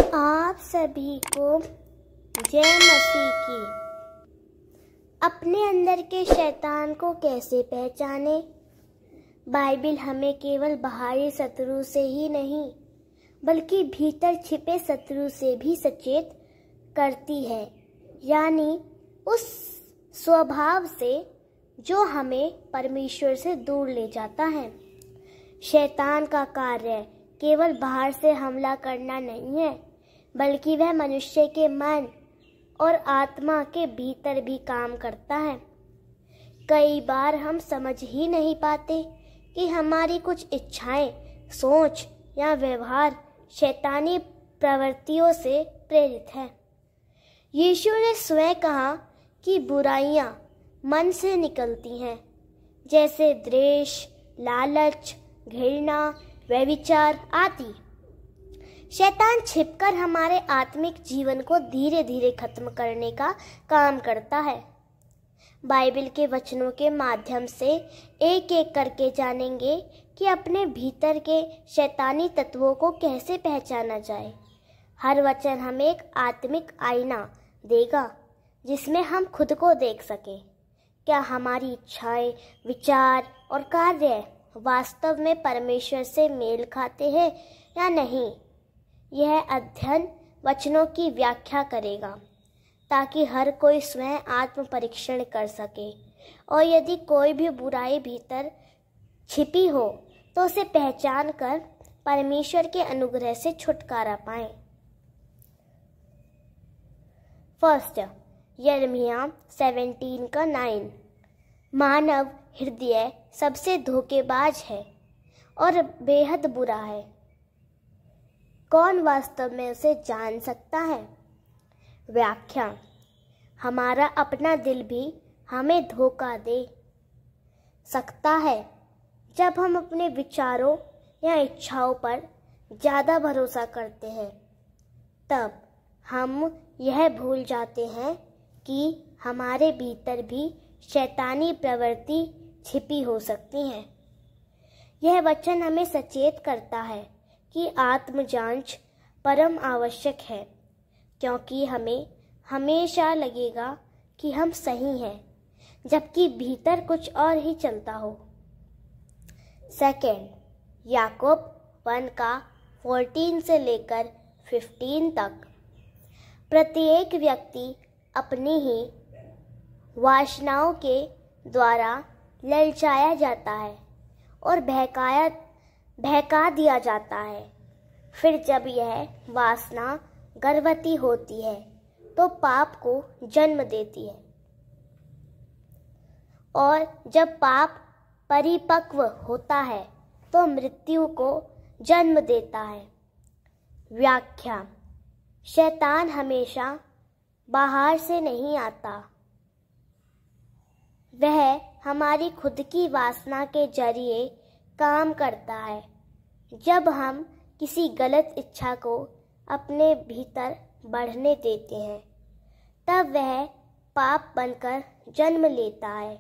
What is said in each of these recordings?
आप सभी को जय मसीह की। अपने अंदर के शैतान को कैसे पहचाने? बाइबल हमें केवल बाहरी शत्रु से ही नहीं बल्कि भीतर छिपे शत्रु से भी सचेत करती है, यानी उस स्वभाव से जो हमें परमेश्वर से दूर ले जाता है। शैतान का कार्य केवल बाहर से हमला करना नहीं है, बल्कि वह मनुष्य के मन और आत्मा के भीतर भी काम करता है। कई बार हम समझ ही नहीं पाते कि हमारी कुछ इच्छाएं, सोच या व्यवहार शैतानी प्रवृत्तियों से प्रेरित है। यीशु ने स्वयं कहा कि बुराइयां मन से निकलती हैं, जैसे द्वेष, लालच, घृणा, व्यभिचार आदि। शैतान छिपकर हमारे आत्मिक जीवन को धीरे धीरे खत्म करने का काम करता है। बाइबल के वचनों के माध्यम से एक एक करके जानेंगे कि अपने भीतर के शैतानी तत्वों को कैसे पहचाना जाए। हर वचन हमें एक आत्मिक आईना देगा जिसमें हम खुद को देख सकें। क्या हमारी इच्छाएं, विचार और कार्य वास्तव में परमेश्वर से मेल खाते हैं या नहीं? यह अध्ययन वचनों की व्याख्या करेगा ताकि हर कोई स्वयं आत्म परीक्षण कर सके और यदि कोई भी बुराई भीतर छिपी हो तो उसे पहचान कर परमेश्वर के अनुग्रह से छुटकारा पाए। फर्स्ट, यिर्मयाह 17:9। मानव हृदय सबसे धोखेबाज है और बेहद बुरा है। कौन वास्तव में उसे जान सकता है? व्याख्या: हमारा अपना दिल भी हमें धोखा दे सकता है जब हम अपने विचारों या इच्छाओं पर ज़्यादा भरोसा करते हैं। तब हम यह भूल जाते हैं कि हमारे भीतर भी शैतानी प्रवृत्ति छिपी हो सकती है। यह वचन हमें सचेत करता है कि आत्म जांच परम आवश्यक है, क्योंकि हमें हमेशा लगेगा कि हम सही हैं, जबकि भीतर कुछ और ही चलता हो। सेकेंड, याकूब 1:14 से लेकर 15 तक। प्रत्येक व्यक्ति अपनी ही वासनाओं के द्वारा ललचाया जाता है और बहका दिया जाता है। फिर जब यह वासना गर्भवती होती है तो पाप को जन्म देती है, और जब पाप परिपक्व होता है तो मृत्यु को जन्म देता है। व्याख्या: शैतान हमेशा बाहर से नहीं आता, वह हमारी खुद की वासना के जरिए काम करता है। जब हम किसी गलत इच्छा को अपने भीतर बढ़ने देते हैं, तब वह पाप बनकर जन्म लेता है।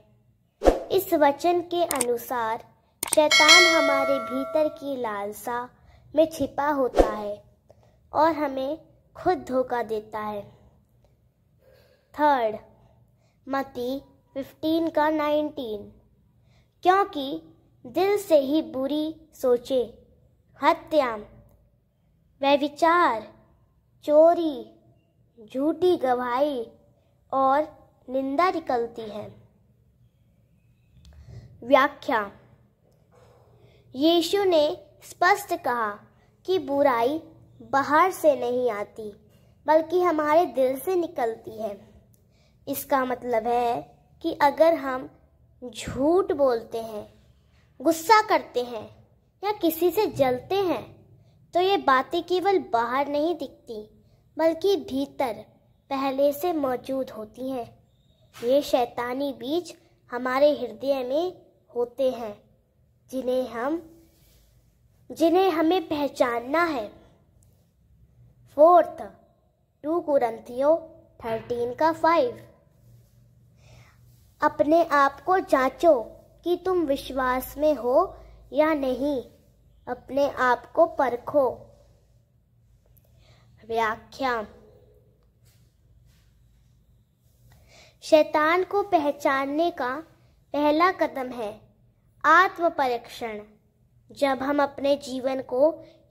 इस वचन के अनुसार शैतान हमारे भीतर की लालसा में छिपा होता है और हमें खुद धोखा देता है। थर्ड, मत्ती 15:19। क्योंकि दिल से ही बुरी सोचें, हत्या, व्यभिचार, चोरी, झूठी गवाही और निंदा निकलती है। व्याख्या: यीशु ने स्पष्ट कहा कि बुराई बाहर से नहीं आती बल्कि हमारे दिल से निकलती है। इसका मतलब है कि अगर हम झूठ बोलते हैं, गुस्सा करते हैं या किसी से जलते हैं तो ये बातें केवल बाहर नहीं दिखती बल्कि भीतर पहले से मौजूद होती हैं। ये शैतानी बीज हमारे हृदय में होते हैं जिन्हें हमें पहचानना है। फोर्थ, 2 कुरिन्थियों 13:5। अपने आप को जांचो कि तुम विश्वास में हो या नहीं। अपने आप को परखो। व्याख्या। शैतान को पहचानने का पहला कदम है आत्म परीक्षण। जब हम अपने जीवन को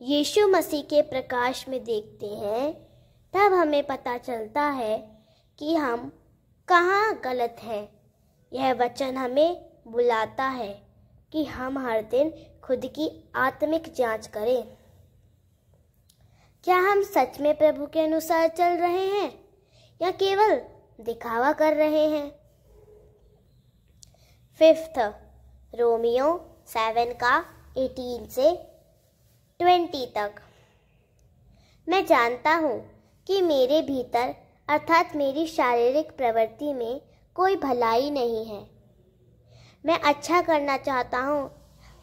यीशु मसीह के प्रकाश में देखते हैं, तब हमें पता चलता है कि हम कहाँ गलत हैं। यह वचन हमें बुलाता है कि हम हर दिन खुद की आत्मिक जांच करें। क्या हम सच में प्रभु के अनुसार चल रहे हैं या केवल दिखावा कर रहे हैं? 5 रोमियो 7 का 18 से 20 तक। मैं जानता हूँ कि मेरे भीतर अर्थात मेरी शारीरिक प्रवृत्ति में कोई भलाई नहीं है। मैं अच्छा करना चाहता हूँ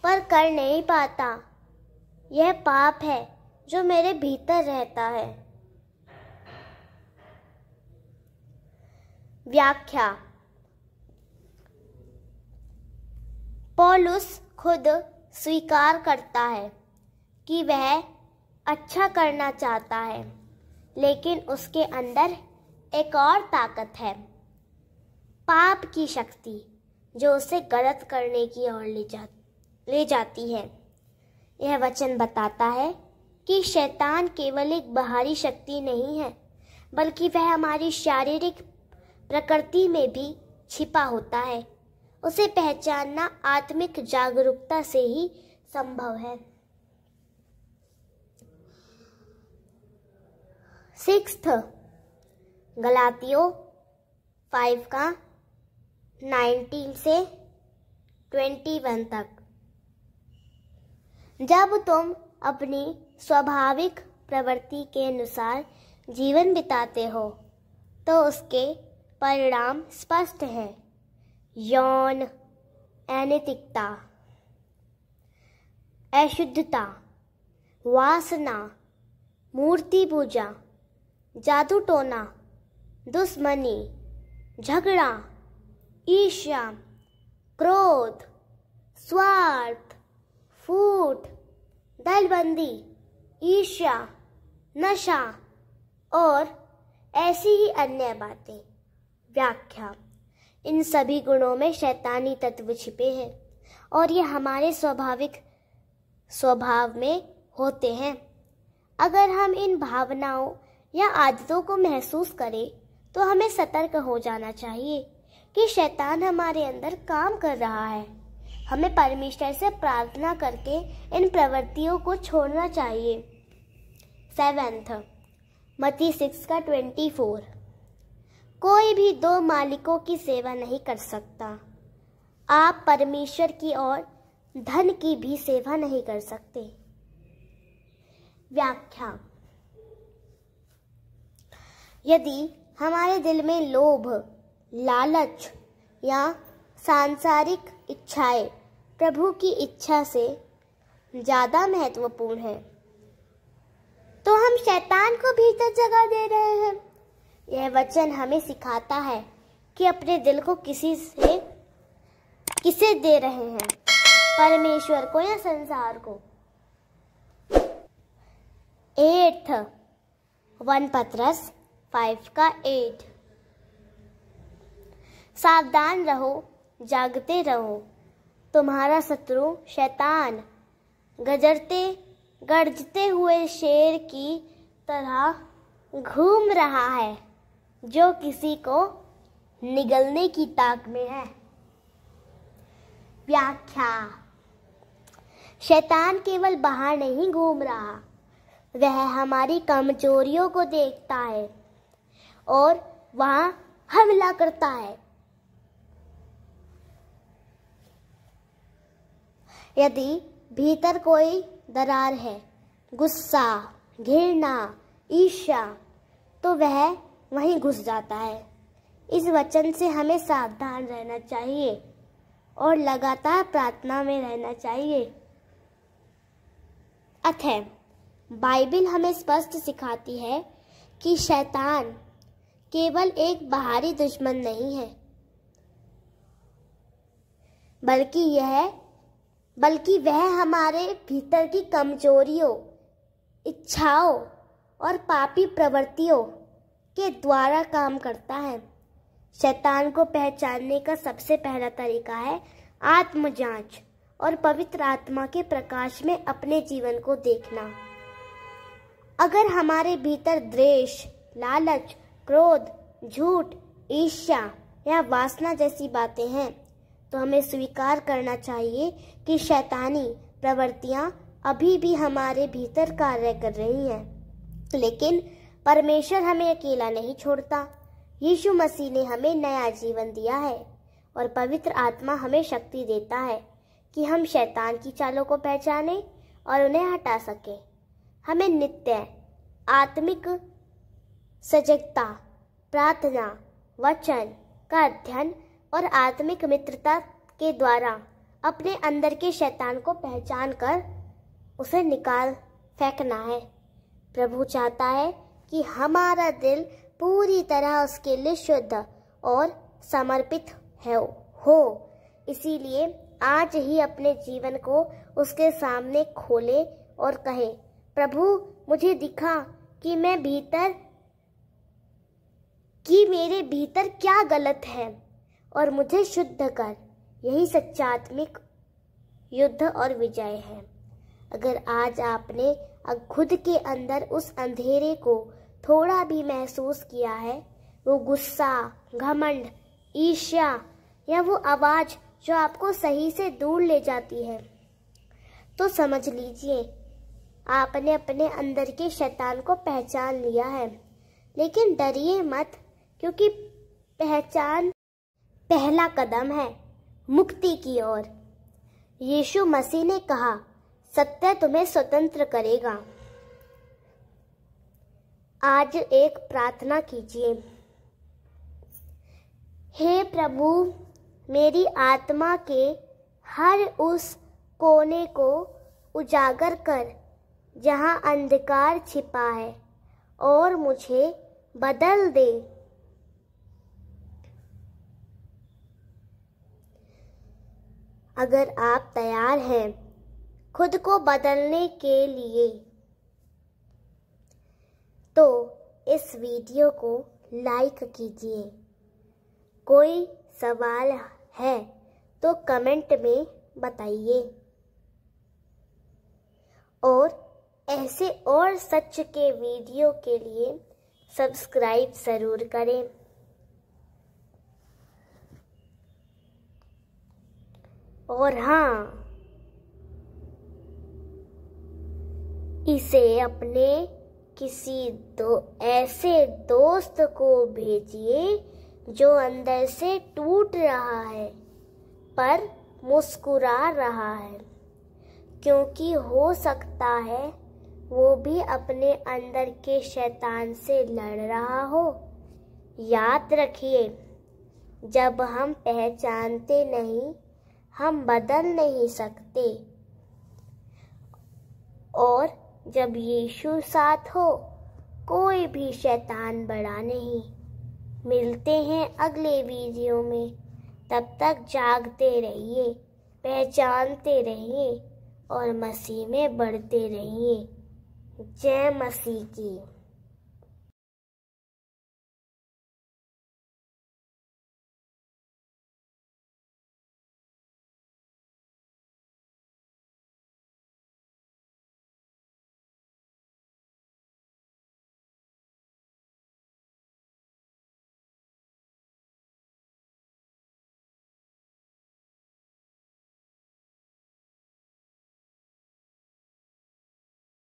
पर कर नहीं पाता। यह पाप है जो मेरे भीतर रहता है। व्याख्या। पौलुस खुद स्वीकार करता है कि वह अच्छा करना चाहता है, लेकिन उसके अंदर एक और ताकत है, पाप की शक्ति, जो उसे गलत करने की ओर ले जाती है। यह वचन बताता है कि शैतान केवल एक बाहरी शक्ति नहीं है, बल्कि वह हमारी शारीरिक प्रकृति में भी छिपा होता है। उसे पहचानना आत्मिक जागरूकता से ही संभव है। 6 गलातियों 5 का 19 से 21 तक। जब तुम अपनी स्वाभाविक प्रवृत्ति के अनुसार जीवन बिताते हो तो उसके परिणाम स्पष्ट हैं। यौन अनैतिकता, अशुद्धता, वासना, मूर्ति पूजा, जादू टोना, दुश्मनी, झगड़ा, ईर्ष्या, क्रोध, स्वार्थ, फूट, दलबंदी, ईर्ष्या, नशा और ऐसी ही अन्य बातें। व्याख्या। इन सभी गुणों में शैतानी तत्व छिपे हैं और ये हमारे स्वाभाविक स्वभाव में होते हैं। अगर हम इन भावनाओं या आदतों को महसूस करें तो हमें सतर्क हो जाना चाहिए कि शैतान हमारे अंदर काम कर रहा है। हमें परमेश्वर से प्रार्थना करके इन प्रवृत्तियों को छोड़ना चाहिए। 7 मत्ती 6 का 24। कोई भी 2 मालिकों की सेवा नहीं कर सकता। आप परमेश्वर की और धन की भी सेवा नहीं कर सकते। व्याख्या। यदि हमारे दिल में लोभ, लालच या सांसारिक इच्छाएं प्रभु की इच्छा से ज़्यादा महत्वपूर्ण है, तो हम शैतान को भीतर जगह दे रहे हैं। यह वचन हमें सिखाता है कि अपने दिल को किसे दे रहे हैं, परमेश्वर को या संसार को। 8 1 पतरस 5 का 8। सावधान रहो, जागते रहो, तुम्हारा शत्रु शैतान गरजते हुए शेर की तरह घूम रहा है, जो किसी को निगलने की ताक में है। व्याख्या। शैतान केवल बाहर नहीं घूम रहा, वह हमारी कमजोरियों को देखता है और वहां हमला करता है। यदि भीतर कोई दरार है, गुस्सा, घृणा, ईर्ष्या, तो वह वहीं घुस जाता है। इस वचन से हमें सावधान रहना चाहिए और लगातार प्रार्थना में रहना चाहिए। अतः बाइबल हमें स्पष्ट सिखाती है कि शैतान केवल एक बाहरी दुश्मन नहीं है, बल्कि वह हमारे भीतर की कमजोरियों, इच्छाओं और पापी प्रवृत्तियों के द्वारा काम करता है। शैतान को पहचानने का सबसे पहला तरीका है आत्मजांच और पवित्र आत्मा के प्रकाश में अपने जीवन को देखना। अगर हमारे भीतर द्वेष, लालच, क्रोध, झूठ, ईर्ष्या या वासना जैसी बातें हैं तो हमें स्वीकार करना चाहिए कि शैतानी प्रवृत्तियां अभी भी हमारे भीतर कार्य कर रही हैं। लेकिन परमेश्वर हमें अकेला नहीं छोड़ता। यीशु मसीह ने हमें नया जीवन दिया है और पवित्र आत्मा हमें शक्ति देता है कि हम शैतान की चालों को पहचानें और उन्हें हटा सकें। हमें नित्य आत्मिक सजगता, प्रार्थना, वचन का अध्ययन और आत्मिक मित्रता के द्वारा अपने अंदर के शैतान को पहचान कर उसे निकाल फेंकना है। प्रभु चाहता है कि हमारा दिल पूरी तरह उसके लिए शुद्ध और समर्पित हो। इसीलिए आज ही अपने जीवन को उसके सामने खोले और कहे, प्रभु मुझे दिखा कि मेरे भीतर क्या गलत है और मुझे शुद्ध कर। यही सच्चा आत्मिक युद्ध और विजय है। अगर आज आपने खुद के अंदर उस अंधेरे को थोड़ा भी महसूस किया है, वो गुस्सा, घमंड, ईर्ष्या या वो आवाज जो आपको सही से दूर ले जाती है, तो समझ लीजिए आपने अपने अंदर के शैतान को पहचान लिया है। लेकिन डरिए मत, क्योंकि पहचान पहला कदम है मुक्ति की ओर। यीशु मसीह ने कहा, सत्य तुम्हें स्वतंत्र करेगा। आज एक प्रार्थना कीजिए। हे प्रभु, मेरी आत्मा के हर उस कोने को उजागर कर जहां अंधकार छिपा है और मुझे बदल दे। अगर आप तैयार हैं खुद को बदलने के लिए तो इस वीडियो को लाइक कीजिए। कोई सवाल है तो कमेंट में बताइए और ऐसे और सच के वीडियो के लिए सब्सक्राइब जरूर करें। और हाँ, इसे अपने किसी ऐसे दोस्त को भेजिए जो अंदर से टूट रहा है पर मुस्कुरा रहा है, क्योंकि हो सकता है वो भी अपने अंदर के शैतान से लड़ रहा हो। याद रखिए, जब हम पहचानते नहीं, हम बदल नहीं सकते, और जब यीशु साथ हो, कोई भी शैतान बड़ा नहीं। मिलते हैं अगले वीडियो में। तब तक जागते रहिए, पहचानते रहिए और मसीह में बढ़ते रहिए। जय मसीह की।